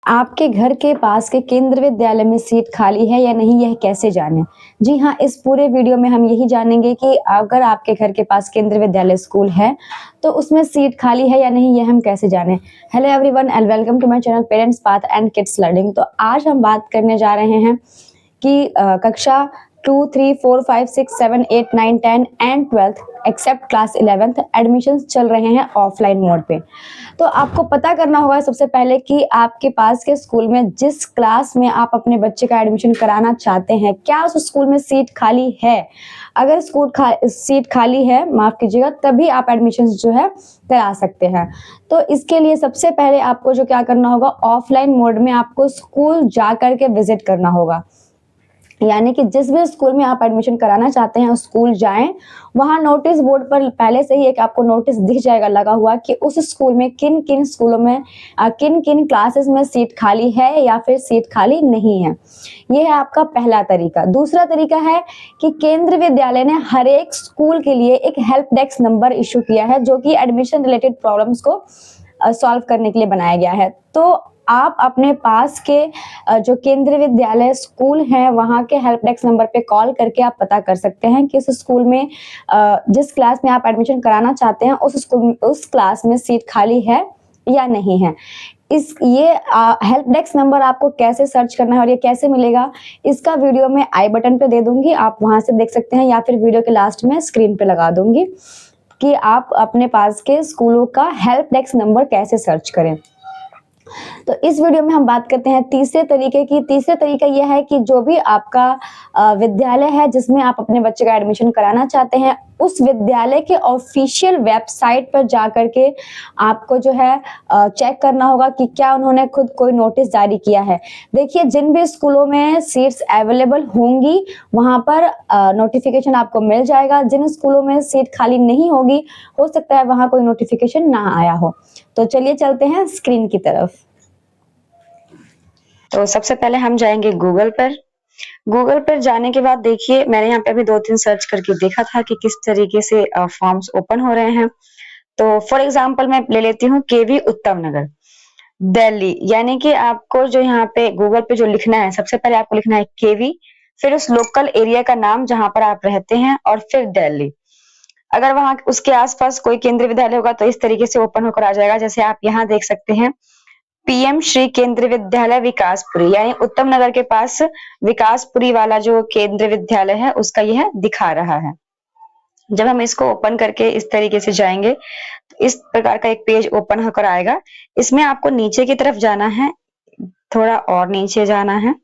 आपके घर के पास के केंद्र विद्यालय में सीट खाली है या नहीं, यह कैसे जानें? जी हाँ, इस पूरे वीडियो में हम यही जानेंगे कि अगर आपके घर के पास केंद्र विद्यालय स्कूल है, तो उसमें सीट खाली है या नहीं, यह हम कैसे जानें? Hello everyone and welcome to my channel parents path and kids learning. तो आज हम बात करने जा रहे हैं कि कक्षा 2, 3, 4, 5, 6, 7, 8, 9, 10 and 12th accept class 11th admissions चल रहे हैं ऑफलाइन मोड पे। तो आपको पता करना होगा सबसे पहले कि आपके पास के स्कूल में जिस क्लास में आप अपने बच्चे का एडमिशन कराना चाहते हैं, क्या उस स्कूल में सीट खाली है? अगर सीट खाली है, माफ कीजिएगा, तभी आप एडमिशन जो है करा सकते हैं। तो इसके लिए सबसे पहले आपको जो क्या करना होगा, ऑफलाइन मोड में आपको स्कूल जा करके विजिट करना होगा। यानी कि जिस भी स्कूल में आप एडमिशन कराना चाहते हैं उस स्कूल जाएं, वहां नोटिस बोर्ड पर पहले से ही एक आपको नोटिस दिख जाएगा लगा हुआ कि उस स्कूल में किन किन स्कूलों में किन किन क्लासेस में सीट खाली है या फिर सीट खाली नहीं है। ये है आपका पहला तरीका। दूसरा तरीका है कि केंद्र विद्यालय ने हर एक स्कूल के लिए एक हेल्प डेस्क नंबर इशू किया है, जो कि एडमिशन रिलेटेड प्रॉब्लम्स को सॉल्व करने के लिए बनाया गया है। तो आप अपने पास के जो केंद्रीय विद्यालय स्कूल हैं वहाँ के हेल्प डेस्क नंबर पे कॉल करके आप पता कर सकते हैं कि उस स्कूल में जिस क्लास में आप एडमिशन कराना चाहते हैं उस क्लास में सीट खाली है या नहीं है। ये हेल्प डेस्क नंबर आपको कैसे सर्च करना है और ये कैसे मिलेगा, इसका वीडियो मैं आई बटन पे दे दूंगी, आप वहां से देख सकते हैं, या फिर वीडियो के लास्ट में स्क्रीन पे लगा दूंगी कि आप अपने पास के स्कूलों का हेल्प डेस्क नंबर कैसे सर्च करें। तो इस वीडियो में हम बात करते हैं तीसरे तरीके की। तीसरे तरीका यह है कि जो भी आपका विद्यालय है जिसमें आप अपने बच्चे का एडमिशन कराना चाहते हैं, उस विद्यालय के ऑफिशियल वेबसाइट पर जाकर के आपको जो है चेक करना होगा कि क्या उन्होंने खुद कोई नोटिस जारी किया है। देखिए, जिन भी स्कूलों में सीट्स अवेलेबल होंगी वहां पर नोटिफिकेशन आपको मिल जाएगा। जिन स्कूलों में सीट खाली नहीं होगी, हो सकता है वहां कोई नोटिफिकेशन ना आया हो। तो चलिए चलते हैं स्क्रीन की तरफ। तो सबसे पहले हम जाएंगे गूगल पर। गूगल पर जाने के बाद देखिए, मैंने यहाँ पे अभी 2-3 सर्च करके देखा था कि किस तरीके से फॉर्म्स ओपन हो रहे हैं। तो फॉर एग्जांपल मैं ले लेती हूँ केवी उत्तम नगर दिल्ली। यानी कि आपको जो यहाँ पे गूगल पे जो लिखना है, सबसे पहले आपको लिखना है केवी, फिर उस लोकल एरिया का नाम जहां पर आप रहते हैं, और फिर दिल्ली। अगर वहां उसके आसपास कोई केंद्रीय विद्यालय होगा तो इस तरीके से ओपन होकर आ जाएगा। जैसे आप यहाँ देख सकते हैं, पीएम श्री केंद्रीय विद्यालय विकासपुरी, यानी उत्तम नगर के पास विकासपुरी वाला जो केंद्रीय विद्यालय है उसका यह दिखा रहा है। जब हम इसको ओपन करके इस तरीके से जाएंगे तो इस प्रकार का एक पेज ओपन होकर आएगा। इसमें आपको नीचे की तरफ जाना है, थोड़ा और नीचे जाना है।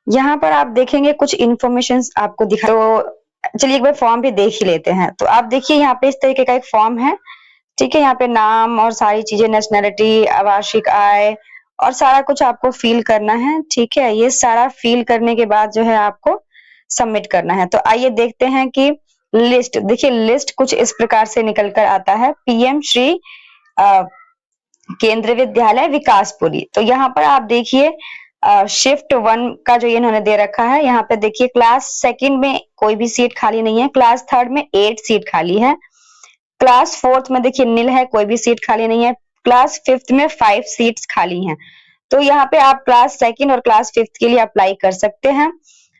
यहाँ पर आप देखेंगे कुछ इन्फॉर्मेशन आपको दिखा, तो चलिए एक बार फॉर्म भी देख ही लेते हैं। तो आप देखिए यहाँ पे इस तरीके का एक फॉर्म है, ठीक है। यहाँ पे नाम और सारी चीजें, नेशनैलिटी, वार्षिक आय और सारा कुछ आपको फिल करना है, ठीक है। ये सारा फिल करने के बाद जो है आपको सबमिट करना है। तो आइए देखते हैं कि लिस्ट, देखिए लिस्ट कुछ इस प्रकार से निकल कर आता है, पीएम श्री केंद्रीय विद्यालय विकासपुरी। तो यहाँ पर आप देखिए शिफ्ट 1 का जो इन्होंने दे रखा है, यहाँ पे देखिए क्लास सेकंड में कोई भी सीट खाली नहीं है, क्लास थर्ड में 8 सीट खाली है, क्लास फोर्थ में देखिए नील है, कोई भी सीट खाली नहीं है, क्लास फिफ्थ में 5 सीट्स खाली हैं। तो यहाँ पे आप क्लास सेकंड और क्लास फिफ्थ के लिए अप्लाई कर सकते हैं।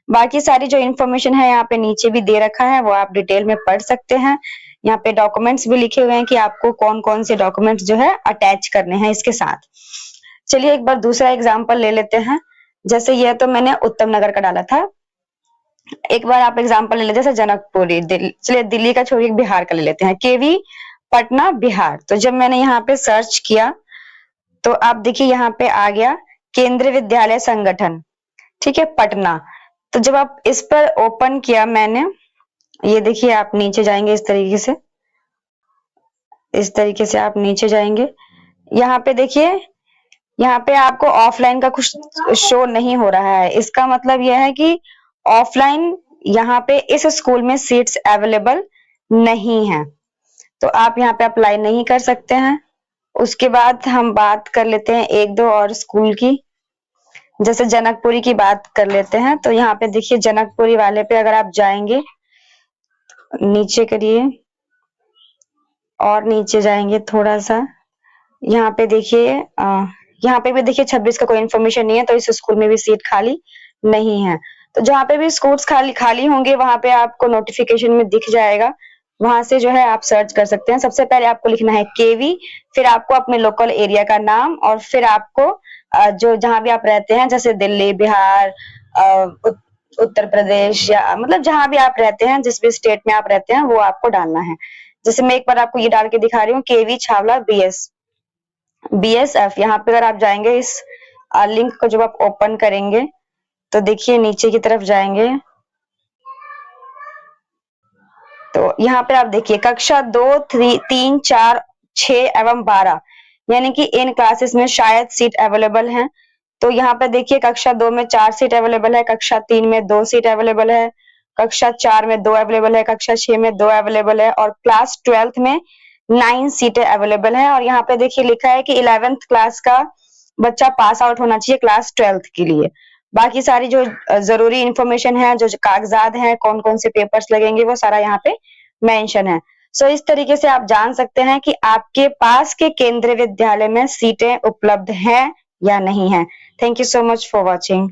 बाकी सारी जो इन्फॉर्मेशन है यहाँ पे नीचे भी दे रखा है, वो आप डिटेल में पढ़ सकते हैं। यहाँ पे डॉक्यूमेंट्स भी लिखे हुए हैं कि आपको कौन कौन से डॉक्यूमेंट्स जो है अटैच करने हैं इसके साथ। चलिए एक बार दूसरा एग्जाम्पल ले लेते हैं। जैसे ये तो मैंने उत्तम नगर का डाला था, एक बार आप एग्जाम्पल ले लेते हैं जैसे जनकपुरी, चलिए दिल्ली का छोड़िए, बिहार का ले लेते हैं, केवी पटना बिहार। तो जब मैंने यहाँ पे सर्च किया तो आप देखिए यहाँ पे आ गया केंद्रीय विद्यालय संगठन, ठीक है, पटना। तो जब आप इस पर ओपन किया मैंने, ये देखिए आप नीचे जाएंगे इस तरीके से, इस तरीके से आप नीचे जाएंगे। यहाँ पे देखिए, यहाँ पे आपको ऑफलाइन का कुछ शो नहीं हो रहा है। इसका मतलब यह है कि ऑफलाइन यहाँ पे इस स्कूल में सीट्स अवेलेबल नहीं है, तो आप यहाँ पे अप्लाई नहीं कर सकते हैं। उसके बाद हम बात कर लेते हैं एक दो और स्कूल की, जैसे जनकपुरी की बात कर लेते हैं। तो यहाँ पे देखिए जनकपुरी वाले पे अगर आप जाएंगे, नीचे करिए और नीचे जाएंगे थोड़ा सा, यहाँ पे देखिए यहाँ पे भी देखिए 26 का कोई इन्फॉर्मेशन नहीं है, तो इस स्कूल में भी सीट खाली नहीं है। तो जहाँ पे भी स्कूल्स खाली होंगे वहां पे आपको नोटिफिकेशन में दिख जाएगा, वहां से जो है आप सर्च कर सकते हैं। सबसे पहले आपको लिखना है केवी, फिर आपको अपने लोकल एरिया का नाम, और फिर आपको जो जहां भी आप रहते हैं, जैसे दिल्ली, बिहार, उत्तर प्रदेश, या मतलब जहां भी आप रहते हैं, जिस भी स्टेट में आप रहते हैं वो आपको डालना है। जैसे मैं एक बार आपको ये डाल के दिखा रही हूँ, केवी छावला BSF। यहाँ पे अगर आप जाएंगे, इस लिंक को जब आप ओपन करेंगे तो देखिए नीचे की तरफ जाएंगे तो यहाँ पे आप देखिए कक्षा 2, 3, 4, 6 एवं 12 यानी कि इन क्लासेस में शायद सीट अवेलेबल है। तो यहाँ पे देखिए कक्षा 2 में 4 सीट अवेलेबल है, कक्षा 3 में 2 सीट अवेलेबल है, कक्षा 4 में 2 अवेलेबल है, कक्षा 6 में 2 अवेलेबल है, और क्लास 12th में 9 सीटें अवेलेबल है। और यहाँ पे देखिए लिखा है कि 11th क्लास का बच्चा पास आउट होना चाहिए क्लास 12th के लिए। बाकी सारी जो जरूरी इंफॉर्मेशन है, जो कागजात हैं, कौन कौन से पेपर्स लगेंगे, वो सारा यहाँ पे मेंशन है। सो इस तरीके से आप जान सकते हैं कि आपके पास के केंद्रीय विद्यालय में सीटें उपलब्ध हैं या नहीं है। Thank you so much for watching.